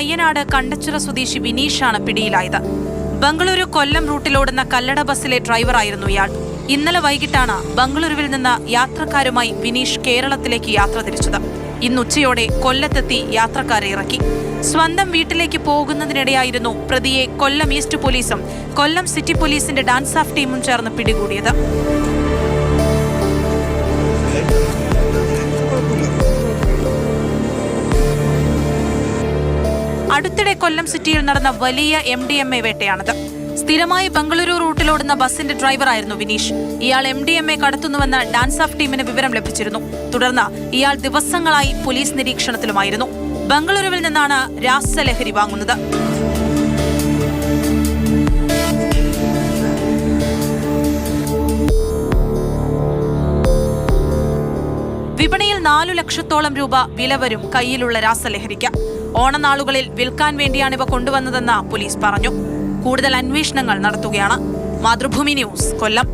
മയ്യനാട് കണ്ടച്ചിറ സ്വദേശി വിനീഷാണ് പിടിയിലായത്. ബംഗളൂരു കൊല്ലം റൂട്ടിലോടുന്ന കല്ലട ബസ്സിലെ ഡ്രൈവറായിരുന്നു ഇയാൾ. ഇന്നലെ വൈകിട്ടാണ് ബംഗളൂരുവിൽ നിന്ന് യാത്രക്കാരുമായി വിനീഷ് കേരളത്തിലേക്ക് യാത്ര തിരിച്ചത്. ഇന്നുച്ചയോടെ കൊല്ലത്തെത്തി യാത്രക്കാരെ ഇറക്കി. സ്വന്തം വീട്ടിലേക്ക് പോകുന്നതിനിടെയായിരുന്നു പ്രതിയെ കൊല്ലം ഈസ്റ്റ് പോലീസും കൊല്ലം സിറ്റി പോലീസിന്റെ ഡാൻസ് ഓഫ് ടീമും ചേർന്ന് പിടികൂടിയത്. അടുത്തിടെ കൊല്ലം സിറ്റിയിൽ നടന്ന വലിയ MDMA വേട്ടയാണിത്. സ്ഥിരമായി ബംഗളൂരു റൂട്ടിലോടുന്ന ബസിന്റെ ഡ്രൈവറായിരുന്നു വിനീഷ്. ഇയാൾ MDMA കടത്തുന്നുവെന്ന് ഡാൻസ് ഓഫ് ടീമിന് വിവരം ലഭിച്ചിരുന്നു. തുടർന്ന് ഇയാൾ ദിവസങ്ങളായി പോലീസ് നിരീക്ഷണത്തിലുമായിരുന്നു. ബംഗളൂരുവിൽ നിന്നാണ് രാസലഹരി വാങ്ങുന്നത്. വിപണിയിൽ 4 ലക്ഷത്തോളം രൂപ വില വരും കയ്യിലുള്ള രാസലഹരിക്ക്. ഓണനാളുകളിൽ വിൽക്കാൻ വേണ്ടിയാണിവ കൊണ്ടുവന്നതെന്ന് പോലീസ് പറഞ്ഞു. കൂടുതൽ അന്വേഷണങ്ങൾ നടത്തുകയാണ്. മാതൃഭൂമി ന്യൂസ്, കൊല്ലം.